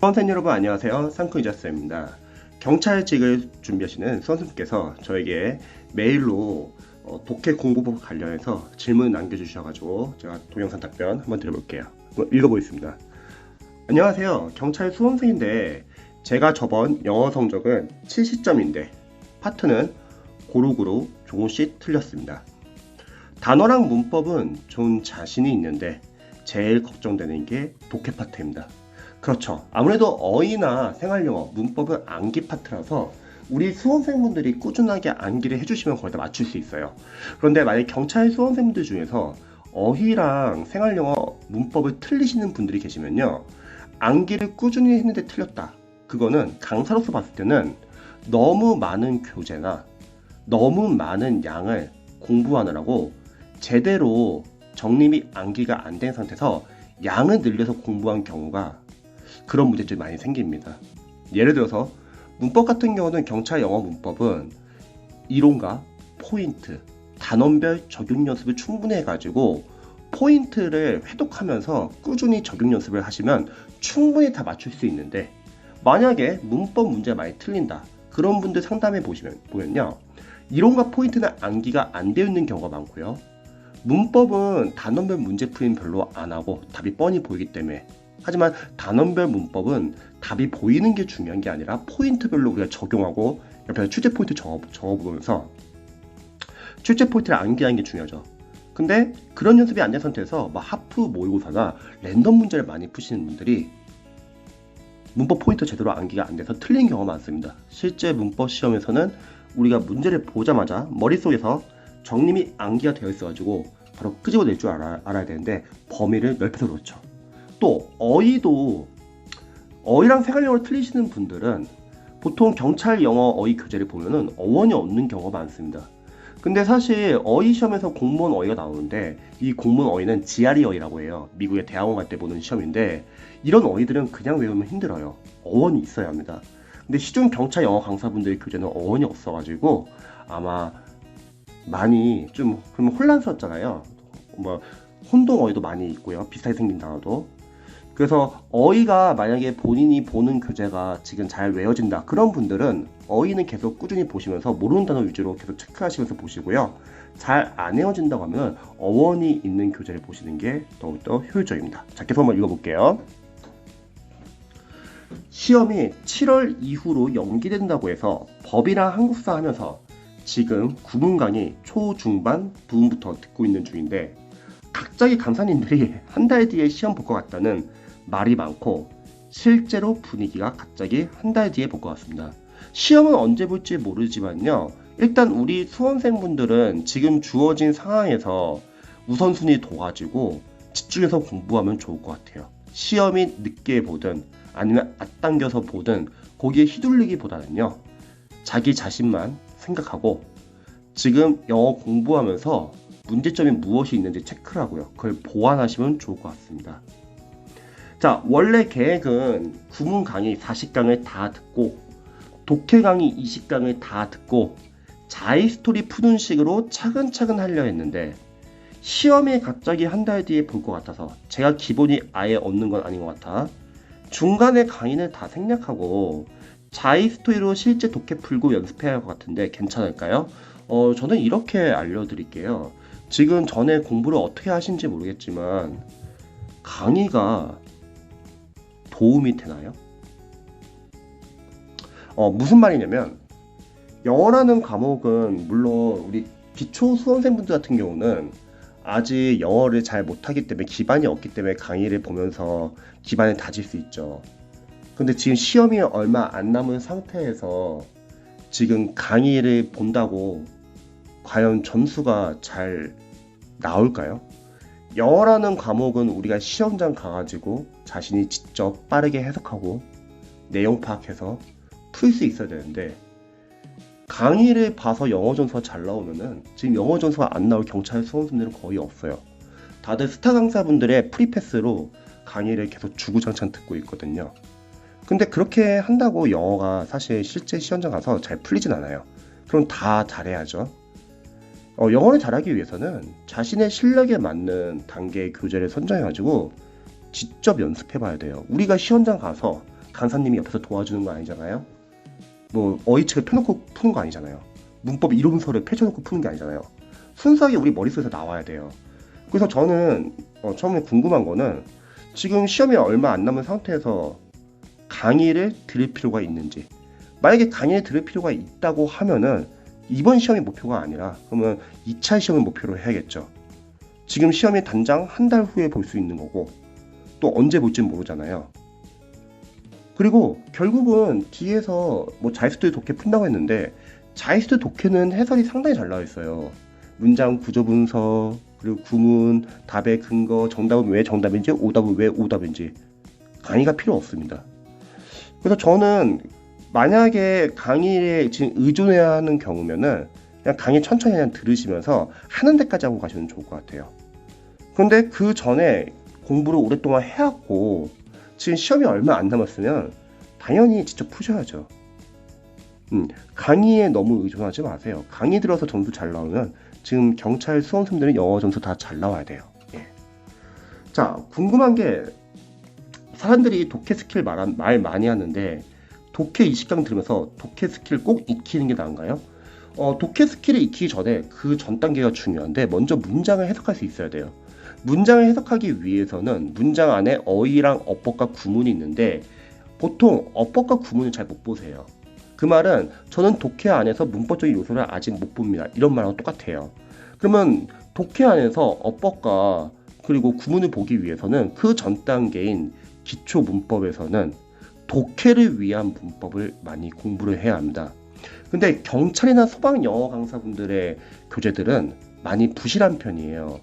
수험생 여러분 안녕하세요. 상크이자스입니다. 경찰직을 준비하시는 수험생께서 저에게 메일로 독해 공부법 관련해서 질문을 남겨주셔가지고 제가 동영상 답변 한번 드려볼게요. 한번 읽어보겠습니다. 안녕하세요. 경찰 수험생인데 제가 저번 영어 성적은 70점인데 파트는 고루고루 조금씩 틀렸습니다. 단어랑 문법은 좀 자신이 있는데 제일 걱정되는 게 독해 파트입니다. 그렇죠. 아무래도 어휘나 생활영어, 문법은 암기 파트라서 우리 수험생분들이 꾸준하게 암기를 해주시면 거의 다 맞출 수 있어요. 그런데 만약 경찰 수험생분들 중에서 어휘랑 생활영어, 문법을 틀리시는 분들이 계시면요. 암기를 꾸준히 했는데 틀렸다. 그거는 강사로서 봤을 때는 너무 많은 교재나 너무 많은 양을 공부하느라고 제대로 정립이 암기가 안 된 상태에서 양을 늘려서 공부한 경우가 그런 문제점이 많이 생깁니다. 예를 들어서 문법 같은 경우는 경찰 영어 문법은 이론과 포인트, 단원별 적용 연습을 충분히 해가지고 포인트를 회독하면서 꾸준히 적용 연습을 하시면 충분히 다 맞출 수 있는데 만약에 문법 문제가 많이 틀린다. 그런 분들 상담해 보면요. 이론과 포인트는 암기가 안 되어 있는 경우가 많고요. 문법은 단원별 문제풀이는 별로 안 하고 답이 뻔히 보이기 때문에 하지만 단원별 문법은 답이 보이는 게 중요한 게 아니라 포인트별로 우리가 적용하고 옆에 출제 포인트 적어보면서 출제 포인트를 암기하는 게 중요하죠. 근데 그런 연습이 안 된 상태에서 하프 모의고사나 랜덤 문제를 많이 푸시는 분들이 문법 포인트 제대로 암기가 안 돼서 틀린 경우가 많습니다. 실제 문법 시험에서는 우리가 문제를 보자마자 머릿속에서 정림이 암기가 되어 있어가지고 바로 끄집어낼 줄 알아야 되는데 범위를 넓혀서 그렇죠. 또 어휘랑 생활영어를 틀리시는 분들은 보통 경찰 영어 어휘 교재를 보면은 어원이 없는 경우가 많습니다. 근데 사실 어휘 시험에서 공무원 어휘가 나오는데 이 공무원 어휘는 GRE 어휘라고 해요. 미국의 대학원 갈 때 보는 시험인데 이런 어휘들은 그냥 외우면 힘들어요. 어원이 있어야 합니다. 근데 시중 경찰 영어 강사분들의 교재는 어원이 없어가지고 아마 많이 좀 그러면 혼란스럽잖아요. 혼동 어휘도 많이 있고요. 비슷하게 생긴 단어도. 그래서 어휘가 만약에 본인이 보는 교재가 지금 잘 외워진다. 그런 분들은 어휘는 계속 꾸준히 보시면서 모르는 단어 위주로 계속 체크하시면서 보시고요. 잘 안 외워진다고 하면 어원이 있는 교재를 보시는 게 더욱더 효율적입니다. 자, 계속 한번 읽어볼게요. 시험이 7월 이후로 연기된다고 해서 법이랑 한국사 하면서 지금 구문 강의 초중반 부분부터 듣고 있는 중인데 갑자기 강사님들이 한 달 뒤에 시험 볼 것 같다는 말이 많고 실제로 분위기가 갑자기 한 달 뒤에 볼 것 같습니다. 시험은 언제 볼지 모르지만요. 일단 우리 수험생분들은 지금 주어진 상황에서 우선순위 둬가지고 집중해서 공부하면 좋을 것 같아요. 시험이 늦게 보든 아니면 앞당겨서 보든 거기에 휘둘리기보다는요. 자기 자신만 생각하고 지금 영어 공부하면서 문제점이 무엇이 있는지 체크를 하고요. 그걸 보완하시면 좋을 것 같습니다. 자, 원래 계획은 구문 강의 40강을 다 듣고 독해 강의 20강을 다 듣고 자의 스토리 푸는 식으로 차근차근 하려 했는데 시험이 갑자기 한 달 뒤에 볼 것 같아서 제가 기본이 아예 없는 건 아닌 것 같아 중간에 강의는 다 생략하고 자의 스토리로 실제 독해 풀고 연습해야 할 것 같은데 괜찮을까요? 저는 이렇게 알려드릴게요. 지금 전에 공부를 어떻게 하신지 모르겠지만 강의가 도움이 되나요? 무슨 말이냐면 영어라는 과목은 물론 우리 기초 수험생분들 같은 경우는 아직 영어를 잘 못하기 때문에 기반이 없기 때문에 강의를 보면서 기반을 다질 수 있죠. 근데 지금 시험이 얼마 안 남은 상태에서 지금 강의를 본다고 과연 점수가 잘 나올까요? 영어라는 과목은 우리가 시험장 가가지고 자신이 직접 빠르게 해석하고 내용 파악해서 풀 수 있어야 되는데 강의를 봐서 영어 점수가 잘 나오면은 지금 영어 점수가 안 나올 경찰 수험생들은 거의 없어요. 다들 스타 강사분들의 프리패스로 강의를 계속 주구장창 듣고 있거든요. 근데 그렇게 한다고 영어가 사실 실제 시험장 가서 잘 풀리진 않아요. 그럼 다 잘해야죠. 영어를 잘하기 위해서는 자신의 실력에 맞는 단계의 교재를 선정해가지고 직접 연습해 봐야 돼요. 우리가 시험장 가서 강사님이 옆에서 도와주는 거 아니잖아요. 뭐 어휘책을 펴놓고 푸는 거 아니잖아요. 문법 이론서를 펼쳐놓고 푸는 게 아니잖아요. 순수하게 우리 머릿속에서 나와야 돼요. 그래서 저는 처음에 궁금한 거는 지금 시험이 얼마 안 남은 상태에서 강의를 들을 필요가 있는지, 만약에 강의를 들을 필요가 있다고 하면은 이번 시험이 목표가 아니라 그러면 2차 시험을 목표로 해야겠죠. 지금 시험이 단장 한 달 후에 볼 수 있는 거고 또 언제 볼지는 모르잖아요. 그리고 결국은 뒤에서 뭐 자이스트 독해 푼다고 했는데 자이스트 독해는 해설이 상당히 잘 나와 있어요. 문장 구조 분석, 그리고 구문, 답의 근거, 정답은 왜 정답인지, 오답은 왜 오답인지 강의가 필요 없습니다. 그래서 저는 만약에 강의에 지금 의존해야 하는 경우면은 그냥 강의 천천히 그냥 들으시면서 하는 데까지 하고 가시면 좋을 것 같아요. 그런데 그 전에 공부를 오랫동안 해왔고 지금 시험이 얼마 안 남았으면 당연히 직접 푸셔야죠. 강의에 너무 의존하지 마세요. 강의 들어서 점수 잘 나오면 지금 경찰 수험생들은 영어 점수 다 잘 나와야 돼요. 예. 자, 궁금한 게 사람들이 독해 스킬 말 많이 하는데 독해 20강 들으면서 독해 스킬 꼭 익히는 게 나은가요? 독해 스킬을 익히기 전에 그 전 단계가 중요한데 먼저 문장을 해석할 수 있어야 돼요. 문장을 해석하기 위해서는 문장 안에 어휘랑 어법과 구문이 있는데 보통 어법과 구문을 잘 못 보세요. 그 말은 저는 독해 안에서 문법적인 요소를 아직 못 봅니다. 이런 말하고 똑같아요. 그러면 독해 안에서 어법과 그리고 구문을 보기 위해서는 그 전 단계인 기초 문법에서는 독해를 위한 문법을 많이 공부를 해야 합니다. 근데 경찰이나 소방 영어 강사분들의 교재들은 많이 부실한 편이에요.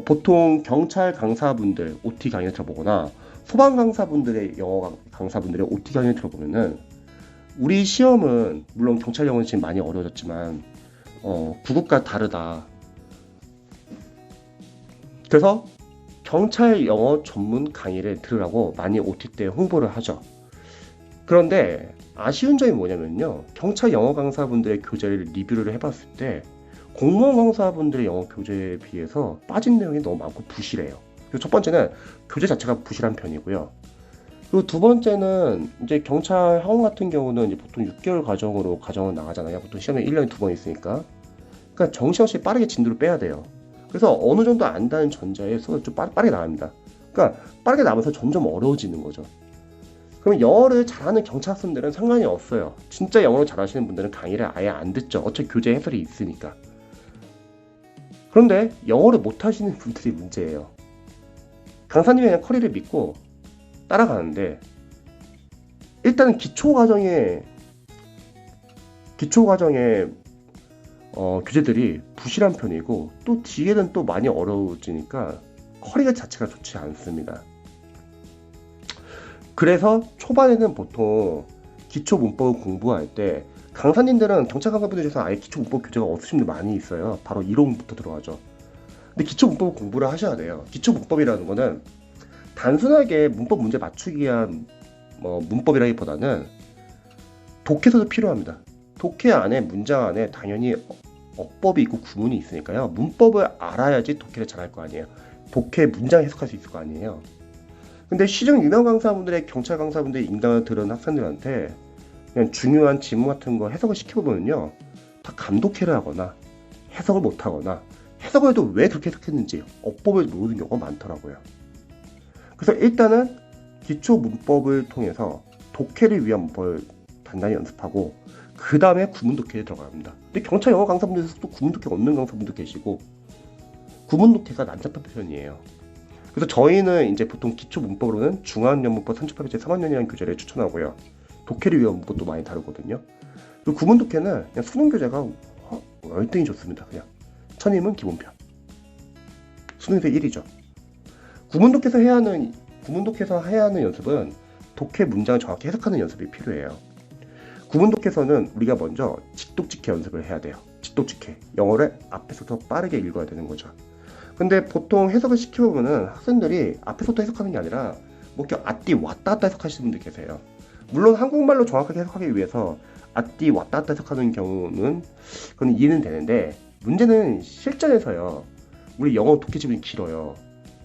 보통 경찰 강사분들 OT 강의 들어보거나 소방 강사분들의 영어 강사분들의 OT 강의 들어보면은 우리 시험은 물론 경찰 영어는 지금 많이 어려워졌지만 구급과 다르다. 그래서 경찰 영어 전문 강의를 들으라고 많이 OT 때 홍보를 하죠. 그런데 아쉬운 점이 뭐냐면요. 경찰 영어 강사분들의 교재를 리뷰를 해봤을 때 공무원 강사분들의 영어 교재에 비해서 빠진 내용이 너무 많고 부실해요. 그래서 첫 번째는 교재 자체가 부실한 편이고요. 그리고 두 번째는 이제 경찰 학원 같은 경우는 이제 보통 6개월 과정으로 과정을 나가잖아요. 보통 시험에 1년에 2번 있으니까. 그러니까 정시없이 빠르게 진도를 빼야 돼요. 그래서 어느 정도 안다는 전제에 수업이 좀 빠르게 나갑니다. 그러니까 빠르게 나면서 점점 어려워지는 거죠. 그러면 영어를 잘하는 경찰 학생들은 상관이 없어요. 진짜 영어를 잘하시는 분들은 강의를 아예 안 듣죠. 어차피 교재 해설이 있으니까. 그런데 영어를 못하시는 분들이 문제예요. 강사님이 그냥 커리를 믿고 따라가는데 일단은 기초 과정에 교재들이 부실한 편이고 또 뒤에는 또 많이 어려워지니까 커리가 자체가 좋지 않습니다. 그래서 초반에는 보통 기초 문법을 공부할 때 강사님들은 경찰 강사분들 중에서 아예 기초 문법 교재가 없으신 분들 많이 있어요. 바로 이론부터 들어가죠. 근데 기초 문법 공부를 하셔야 돼요. 기초 문법이라는 거는 단순하게 문법 문제 맞추기 위한 문법이라기보다는 독해서도 필요합니다. 독해 안에 문장 안에 당연히 어법이 있고 구문이 있으니까요. 문법을 알아야지 독해를 잘할 거 아니에요. 독해 문장 해석할 수 있을 거 아니에요. 근데 시중 유명 강사분들의 경찰 강사분들의 인강을 들은 학생들한테 그냥 중요한 지문 같은 거 해석을 시켜보면요. 다 감독해를 하거나 해석을 못하거나 해석을 해도 왜 그렇게 해석했는지 어법을 모르는 경우가 많더라고요. 그래서 일단은 기초 문법을 통해서 독해를 위한 문법을 단단히 연습하고 그 다음에 구문 독해에 들어갑니다. 근데 경찰 영어 강사분들에서도 구문 독해가 없는 강사분도 계시고 구문 독해가 난잡한 편이에요. 그래서 저희는 이제 보통 기초 문법으로는 중학년문법 38페이지 3학년이라는 교재를 추천하고요. 독해를 위한 문법도 많이 다루거든요. 그리고 구문 독해는 그냥 수능 교재가 월등히 좋습니다. 그냥 천임은 기본편. 수능에서 1위죠. 구문 독해에서 해야 하는 연습은 독해 문장을 정확히 해석하는 연습이 필요해요. 구문 독해에서는 우리가 먼저 직독직해 연습을 해야 돼요. 직독직해. 영어를 앞에서부터 빠르게 읽어야 되는 거죠. 근데 보통 해석을 시켜보면은 학생들이 앞에서부터 해석하는 게 아니라 뭐 이렇게 앞뒤 왔다 갔다 해석하시는 분들 계세요. 물론 한국말로 정확하게 해석하기 위해서 앞뒤 왔다 갔다 해석하는 경우는 그건 이해는 되는데 문제는 실전에서요. 우리 영어 독해집이 길어요.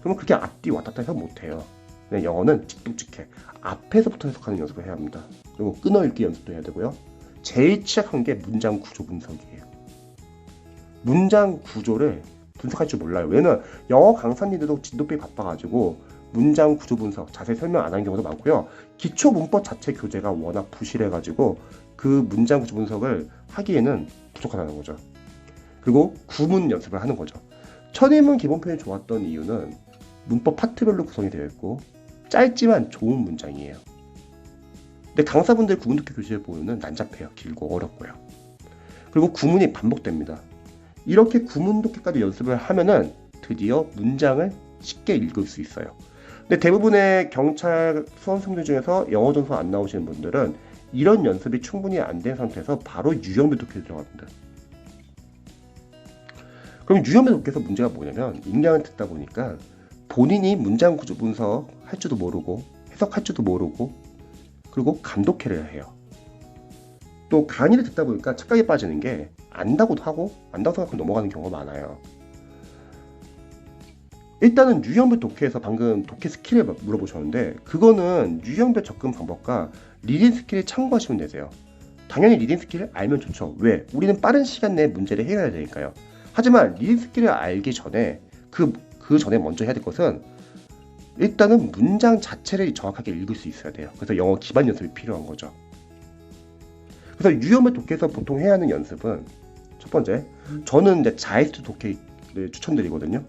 그러면 그게 앞뒤 왔다 갔다 해석 못해요. 그냥 영어는 직독직해. 앞에서부터 해석하는 연습을 해야 합니다. 그리고 끊어읽기 연습도 해야 되고요. 제일 취약한 게 문장 구조 분석이에요. 문장 구조를 분석할 줄 몰라요. 왜냐면 영어 강사님들도 진도비 바빠가지고 문장 구조 분석, 자세히 설명 안 하는 경우도 많고요. 기초 문법 자체 교재가 워낙 부실해가지고 그 문장 구조 분석을 하기에는 부족하다는 거죠. 그리고 구문 연습을 하는 거죠. 첫인문 기본편이 좋았던 이유는 문법 파트별로 구성이 되어 있고 짧지만 좋은 문장이에요. 근데 강사분들 구문 독해 교재를 보면은 난잡해요. 길고 어렵고요. 그리고 구문이 반복됩니다. 이렇게 구문 독해까지 연습을 하면은 드디어 문장을 쉽게 읽을 수 있어요. 근데 대부분의 경찰 수험생들 중에서 영어 점수 안 나오시는 분들은 이런 연습이 충분히 안 된 상태에서 바로 유형별 독해에 들어갑니다. 그럼 유형별 독해에서 문제가 뭐냐면 임량을 듣다 보니까 본인이 문장 구조 분석 할 줄도 모르고 해석할 줄도 모르고 그리고 감독해를 해요. 또 강의를 듣다 보니까 착각에 빠지는 게 안다고도 하고 안다고 생각하고 넘어가는 경우가 많아요. 일단은 유형별 독해에서 방금 독해 스킬을 물어보셨는데 그거는 유형별 접근 방법과 리딩 스킬을 참고하시면 되세요. 당연히 리딩 스킬을 알면 좋죠. 왜? 우리는 빠른 시간 내에 문제를 해결해야 되니까요. 하지만 리딩 스킬을 알기 전에 그 전에 먼저 해야 될 것은 일단은 문장 자체를 정확하게 읽을 수 있어야 돼요. 그래서 영어 기반 연습이 필요한 거죠. 그래서 유형별 독해에서 보통 해야 하는 연습은 첫 번째, 저는 이제 자이스트 독해를 추천드리거든요.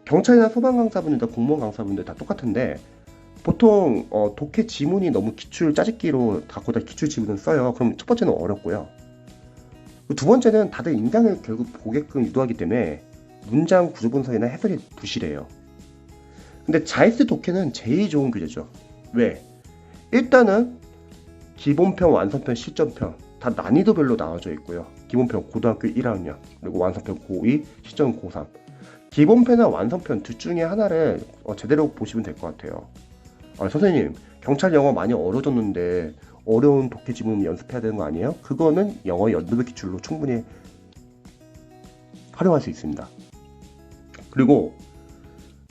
경찰이나 소방 강사분들, 공무원 강사분들 다 똑같은데 보통 독해 지문이 너무 기출 짜집기로 갖고 다 기출 지문을 써요. 그럼 첫 번째는 어렵고요. 두 번째는 다들 인강을 결국 보게끔 유도하기 때문에 문장 구조 분석이나 해석이 부실해요. 근데 자이스트 독해는 제일 좋은 교재죠. 왜? 일단은 기본편, 완성편, 실전편 다 난이도별로 나눠져 있고요. 기본편 고등학교 1학년, 그리고 완성편 고2, 실전 고3. 기본편이나 완성편 둘 중에 하나를 제대로 보시면 될 것 같아요. 선생님, 경찰 영어 많이 어려워졌는데 어려운 독해 지문 연습해야 되는 거 아니에요? 그거는 영어 연습의 기출로 충분히 활용할 수 있습니다. 그리고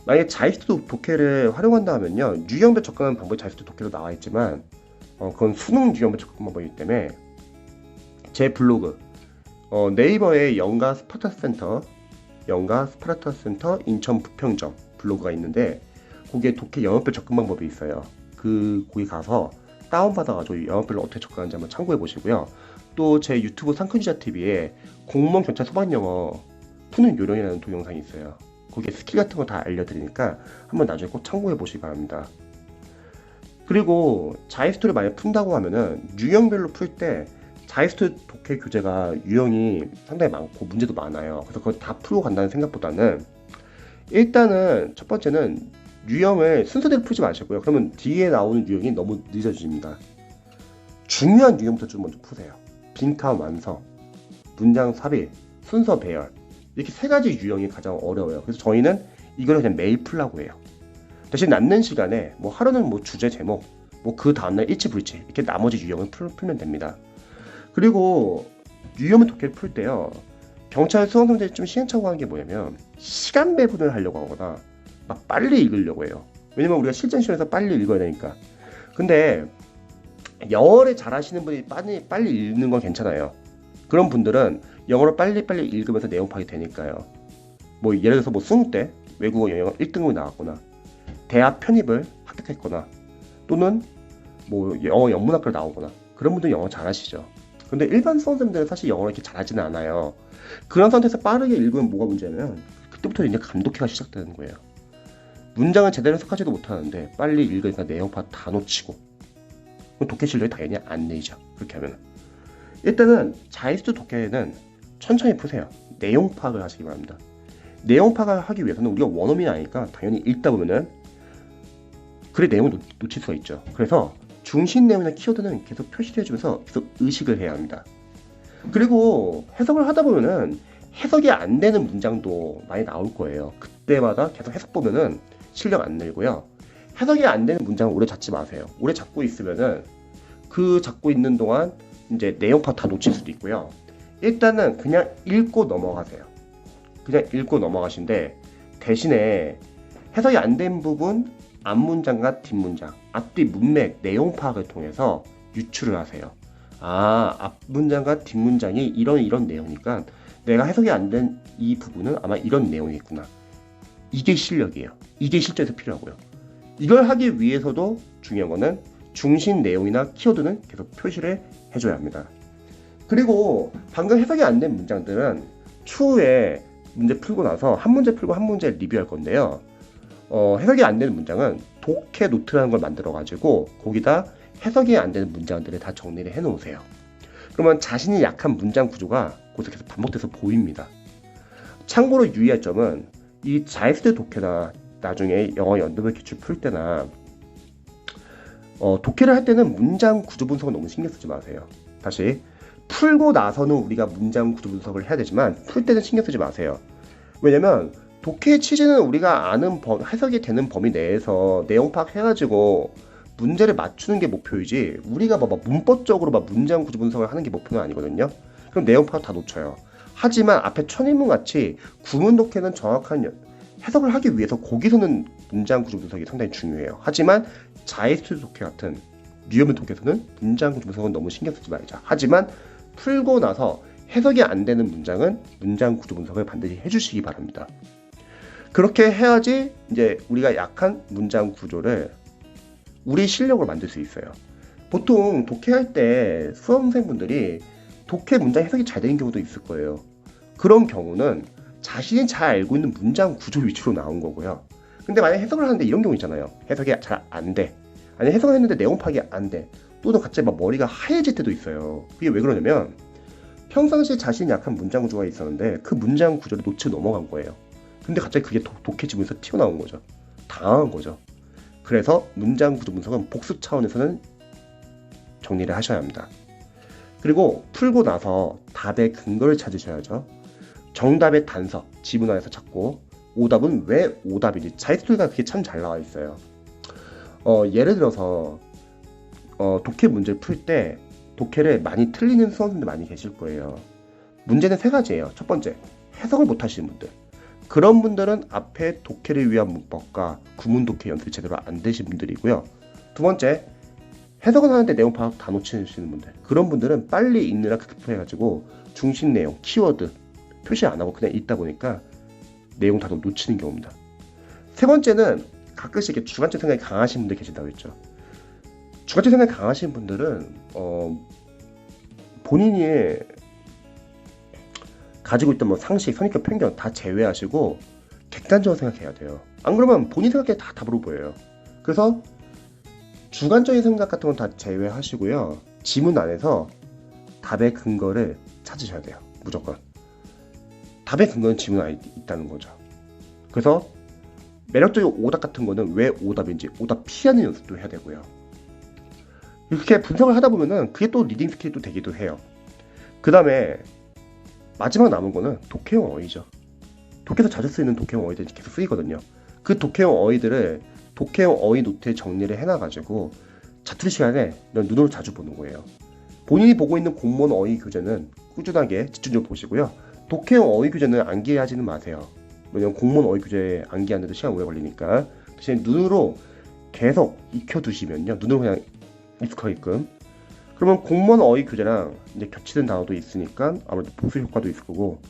만약에 자이스트 독해를 활용한다 하면요, 유형별 접근하는 방법이 자이스트 독해로 나와 있지만 그건 수능 유형별 접근 방법이기 때문에 제 블로그 네이버에 영가 스파르타 센터 인천 부평점 블로그가 있는데 거기에 독해 영역별 접근 방법이 있어요. 거기 가서 다운받아가지고 영역별로 어떻게 접근하는지 한번 참고해 보시고요. 또 제 유튜브 상큼지자TV에 공무원 경찰 소방영어 푸는 요령이라는 동영상이 있어요. 거기에 스킬 같은 거 다 알려드리니까 한번 나중에 꼭 참고해 보시기 바랍니다. 그리고 자이스트를 만약 푼다고 하면은 유형별로 풀 때 자이스트 독해 교재가 유형이 상당히 많고 문제도 많아요. 그래서 그걸 다 풀고 간다는 생각보다는 일단은 첫 번째는 유형을 순서대로 풀지 마시고요. 그러면 뒤에 나오는 유형이 너무 늦어집니다. 중요한 유형부터 좀 먼저 푸세요. 빈칸 완성, 문장 삽입, 순서 배열 이렇게 세 가지 유형이 가장 어려워요. 그래서 저희는 이걸 그냥 매일 풀라고 해요. 대신 남는 시간에 뭐 하루는 뭐 주제 제목, 뭐 그 다음날 일치불치 이렇게 나머지 유형을 풀면 됩니다. 그리고 유형의 독해를 풀 때요, 경찰 수험생들이 좀 시행착오하는 게 뭐냐면 시간 배분을 하려고 하거나 막 빨리 읽으려고 해요. 왜냐면 우리가 실전 시험에서 빨리 읽어야 되니까. 근데 영어를 잘하시는 분이 빨리 읽는 건 괜찮아요. 그런 분들은 영어를 빨리빨리 읽으면서 내용 파악이 되니까요. 뭐 예를 들어서 뭐 수능 때 외국어 영어 1등급이 나왔거나 대학 편입을 합격했거나 또는 뭐 영어 영문학과를 나오거나 그런 분들은 영어 잘하시죠. 근데 일반 수험생들은 사실 영어를 이렇게 잘하지는 않아요. 그런 상태에서 빠르게 읽으면 뭐가 문제냐면 그때부터 이제 감독해가 시작되는 거예요. 문장을 제대로 해석하지도 못하는데 빨리 읽으니까 내용 파악 다 놓치고 독해 실력이 당연히 안 늘죠. 그렇게 하면 일단은 자이스트 독해는 천천히 푸세요. 내용 파악을 하시기 바랍니다. 내용 파악을 하기 위해서는 우리가 원어민이 아니니까 당연히 읽다 보면은 글의 내용을 놓칠 수가 있죠. 그래서 중심 내용이나 키워드는 계속 표시를 해주면서 계속 의식을 해야 합니다. 그리고 해석을 하다 보면은 해석이 안 되는 문장도 많이 나올 거예요. 그때마다 계속 해석 보면은 실력 안 늘고요. 해석이 안 되는 문장을 오래 잡지 마세요. 오래 잡고 있으면은 그 잡고 있는 동안 이제 내용 파악 다 놓칠 수도 있고요. 일단은 그냥 읽고 넘어가세요. 그냥 읽고 넘어가신데 대신에 해석이 안 된 부분 앞문장과 뒷문장, 앞뒤 문맥, 내용 파악을 통해서 유추를 하세요. 아, 앞문장과 뒷문장이 이런 내용이니까 내가 해석이 안 된 이 부분은 아마 이런 내용이겠구나. 이게 실력이에요. 이게 실전에서 필요하고요. 이걸 하기 위해서도 중요한 거는 중심 내용이나 키워드는 계속 표시를 해줘야 합니다. 그리고 방금 해석이 안 된 문장들은 추후에 문제 풀고 나서 한 문제 풀고 한 문제 리뷰할 건데요. 해석이 안 되는 문장은 독해 노트라는 걸 만들어 가지고 거기다 해석이 안 되는 문장들을 다 정리를 해 놓으세요. 그러면 자신이 약한 문장 구조가 거기서 계속 반복돼서 보입니다. 참고로 유의할 점은 이 자이스트 독해나 나중에 영어 연도별 기출 풀 때나 독해를 할 때는 문장 구조 분석은 너무 신경 쓰지 마세요. 다시 풀고 나서는 우리가 문장 구조 분석을 해야 되지만 풀 때는 신경 쓰지 마세요. 왜냐면 독해의 취지는 우리가 아는 해석이 되는 범위 내에서 내용 파악해가지고 문제를 맞추는 게 목표이지 우리가 막 문법적으로 막 문장 구조 분석을 하는 게 목표는 아니거든요. 그럼 내용 파악 다 놓쳐요. 하지만 앞에 천인문 같이 구문 독해는 정확한 해석을 하기 위해서 거기서는 문장 구조 분석이 상당히 중요해요. 하지만 자이스트 독해 같은 뉴욕 독해에서는 문장 구조 분석은 너무 신경 쓰지 말자. 하지만 풀고 나서 해석이 안 되는 문장은 문장 구조 분석을 반드시 해주시기 바랍니다. 그렇게 해야지 이제 우리가 약한 문장 구조를 우리 실력으로 만들 수 있어요. 보통 독해할 때 수험생분들이 독해 문장 해석이 잘 되는 경우도 있을 거예요. 그런 경우는 자신이 잘 알고 있는 문장 구조 위주로 나온 거고요. 근데 만약에 해석을 하는데 이런 경우 있잖아요. 해석이 잘 안 돼. 아니 해석을 했는데 내용 파악이 안 돼. 또는 갑자기 막 머리가 하얘질 때도 있어요. 그게 왜 그러냐면 평상시에 자신이 약한 문장 구조가 있었는데 그 문장 구조를 놓치고 넘어간 거예요. 근데 갑자기 그게 독해지면서 튀어나온 거죠. 당황한 거죠. 그래서 문장 구조 분석은 복습 차원에서는 정리를 하셔야 합니다. 그리고 풀고 나서 답의 근거를 찾으셔야죠. 정답의 단서, 지문 안에서 찾고 오답은 왜 오답인지 자이스토리가 그게 참 잘 나와 있어요. 예를 들어서 독해 문제를 풀 때 독해를 많이 틀리는 수험생들 많이 계실 거예요. 문제는 세 가지예요. 첫 번째, 해석을 못 하시는 분들. 그런 분들은 앞에 독해를 위한 문법과 구문 독해 연습이 제대로 안 되신 분들이고요. 두 번째, 해석은 하는데 내용 파악 다 놓치시는 분들. 그런 분들은 빨리 읽느라 급급해가지고 중심 내용, 키워드 표시 안 하고 그냥 읽다 보니까 내용 다 놓치는 경우입니다. 세 번째는 가끔씩 이렇게 주관적 생각이 강하신 분들 계신다고 했죠. 주관적 생각이 강하신 분들은 본인이 가지고 있던 뭐 상식, 선입견, 편견 다 제외하시고 객관적으로 생각해야 돼요. 안 그러면 본인 생각에 다 답으로 보여요. 그래서 주관적인 생각 같은 건 다 제외하시고요. 지문 안에서 답의 근거를 찾으셔야 돼요. 무조건. 답의 근거는 지문 안에 있다는 거죠. 그래서 매력적인 오답 같은 거는 왜 오답인지 오답 피하는 연습도 해야 되고요. 이렇게 분석을 하다 보면은 그게 또 리딩 스킬이 또 되기도 해요. 그 다음에 마지막 남은 거는 독해용 어휘죠. 독해에서 자주 쓰이는 독해용 어휘들이 계속 쓰이거든요. 그 독해용 어휘들을 독해용 어휘 노트에 정리를 해놔가지고 자투리 시간에 눈으로 자주 보는 거예요. 본인이 보고 있는 공무원 어휘 교재는 꾸준하게 집중적으로 보시고요. 독해용 어휘 교재는 암기하지는 마세요. 왜냐면 공무원 어휘 교재 암기하는데도 시간 오래 걸리니까 대신 눈으로 계속 익혀두시면요. 눈으로 그냥 익숙하게끔. 그러면 공무원 어휘 교재랑 이제 겹치는 단어도 있으니까 아무래도 복수 효과도 있을 거고,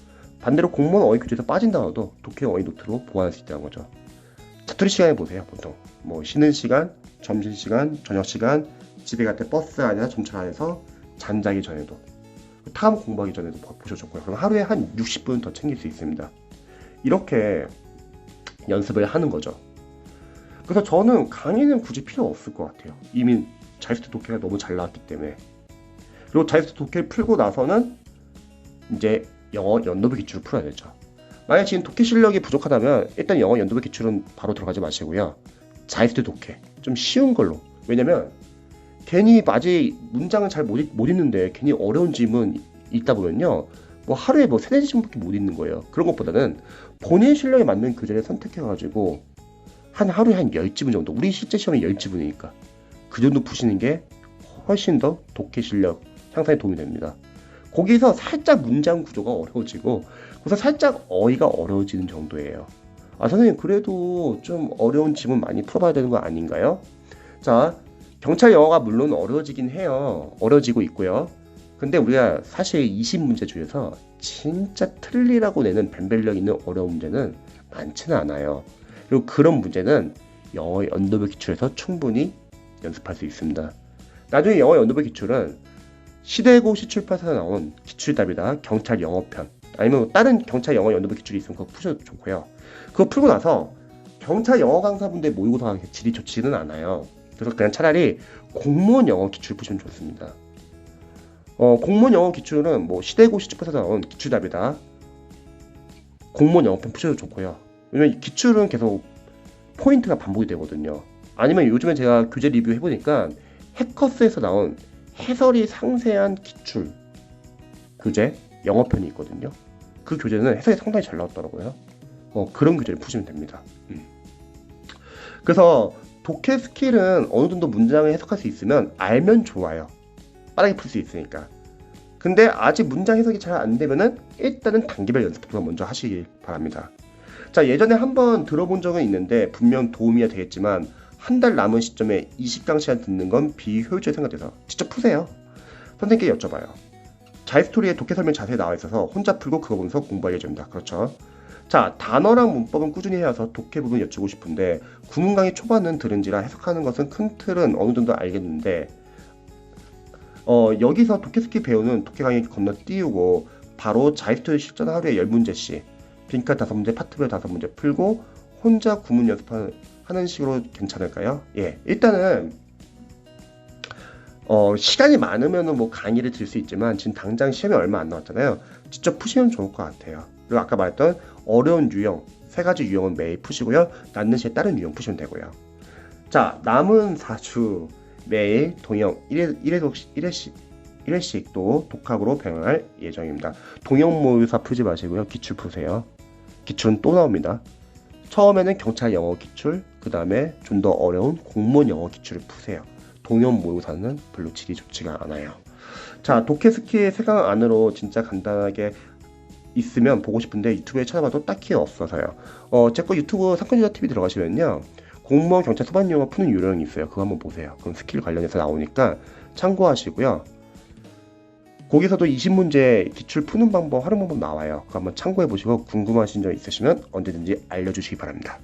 반대로 공무원 어휘 교재에서 빠진 단어도 독해용 어휘 노트로 보완할 수 있다는 거죠. 자투리 시간에 보세요. 보통 뭐 쉬는 시간, 점심시간, 저녁시간, 집에 갈 때 버스 안이나 전철 안에서 잠자기 전에도, 타험 공부하기 전에도 보셔줬고요. 그럼 하루에 한 60분 더 챙길 수 있습니다. 이렇게 연습을 하는 거죠. 그래서 저는 강의는 굳이 필요 없을 것 같아요. 이미 자이스트 독해가 너무 잘 나왔기 때문에. 그리고 자이스트 독해를 풀고 나서는 이제 영어 연도별 기출을 풀어야 되죠. 만약 지금 독해 실력이 부족하다면 일단 영어 연도별 기출은 바로 들어가지 마시고요. 자이스트 독해 좀 쉬운 걸로. 왜냐면 괜히 아직 문장은 잘 못 읽는데 괜히 어려운 지문 읽다 보면요, 뭐 하루에 뭐 3-4지문밖에 못 읽는 거예요. 그런 것보다는 본인 실력에 맞는 교재를 선택해가지고 하루에 한 10지문 정도, 우리 실제 시험이 10지문이니까 그 정도 푸시는 게 훨씬 더 독해 실력 향상에 도움이 됩니다. 거기서 살짝 문장 구조가 어려워지고, 그래서 살짝 어휘가 어려워지는 정도예요. 아, 선생님, 그래도 좀 어려운 지문 많이 풀어봐야 되는 거 아닌가요? 자, 경찰 영어가 물론 어려워지긴 해요. 어려워지고 있고요. 근데 우리가 사실 20문제 중에서 진짜 틀리라고 내는 변별력 있는 어려운 문제는 많지는 않아요. 그리고 그런 문제는 영어 연도별 기출에서 충분히 연습할 수 있습니다. 나중에 영어 연도별 기출은 시대고 시출판에서 나온 기출답이다. 경찰 영어편. 아니면 뭐 다른 경찰 영어 연도별 기출이 있으면 그거 푸셔도 좋고요. 그거 풀고 나서 경찰 영어 강사분들 모의고사 질이 좋지는 않아요. 그래서 그냥 차라리 공무원 영어 기출 푸시면 좋습니다. 공무원 영어 기출은 뭐 시대고 시출판에서 나온 기출답이다. 공무원 영어편 푸셔도 좋고요. 왜냐면 기출은 계속 포인트가 반복이 되거든요. 아니면 요즘에 제가 교재 리뷰 해보니까 해커스에서 나온 해설이 상세한 기출 교재 영어편이 있거든요. 그 교재는 해설이 상당히 잘 나왔더라고요. 그런 교재를 푸시면 됩니다. 그래서 독해 스킬은 어느 정도 문장을 해석할 수 있으면 알면 좋아요. 빠르게 풀 수 있으니까. 근데 아직 문장 해석이 잘 안 되면은 일단은 단계별 연습부터 먼저 하시길 바랍니다. 자, 예전에 한번 들어본 적은 있는데 분명 도움이 되겠지만 한 달 남은 시점에 20강시간 듣는 건 비효율적이 생각돼서 직접 푸세요. 선생님께 여쭤봐요. 자이스토리에 독해 설명 자세히 나와 있어서 혼자 풀고 그거 보면서 공부할 예정입니다. 그렇죠? 자, 단어랑 문법은 꾸준히 해와서 독해 부분 여쭈고 싶은데 구문 강의 초반은 들은지라 해석하는 것은 큰 틀은 어느 정도 알겠는데 여기서 독해 스킬 배우는 독해 강의 건너뛰우고 바로 자이스토리 실전 하루에 10문제씩 빈칸 5문제, 파트별 5문제 풀고 혼자 구문 연습하는 식으로 괜찮을까요? 예, 일단은 시간이 많으면 뭐 강의를 들을 수 있지만 지금 당장 시험이 얼마 안 남았잖아요. 직접 푸시면 좋을 것 같아요. 그리고 아까 말했던 어려운 유형, 3가지 유형은 매일 푸시고요. 남는 시에 다른 유형 푸시면 되고요. 자, 남은 4주 매일 동영 1회씩 또 독학으로 병행할 예정입니다. 동영 모의고사 풀지 마시고요. 기출 푸세요. 기출은 또 나옵니다. 처음에는 경찰 영어 기출, 그 다음에 좀 더 어려운 공무원 영어 기출을 푸세요. 동영 모의고사는 별로 질이 좋지가 않아요. 자, 독해 스킬 3강 안으로 진짜 간단하게 있으면 보고 싶은데 유튜브에 찾아봐도 딱히 없어서요. 제 거 유튜브 상권주자TV 들어가시면요. 공무원 경찰 소반 영어 푸는 요령이 있어요. 그거 한번 보세요. 그럼 스킬 관련해서 나오니까 참고하시고요. 거기서도 20문제 기출 푸는 방법, 활용 방법 나와요. 그거 한번 참고해 보시고 궁금하신 점 있으시면 언제든지 알려주시기 바랍니다.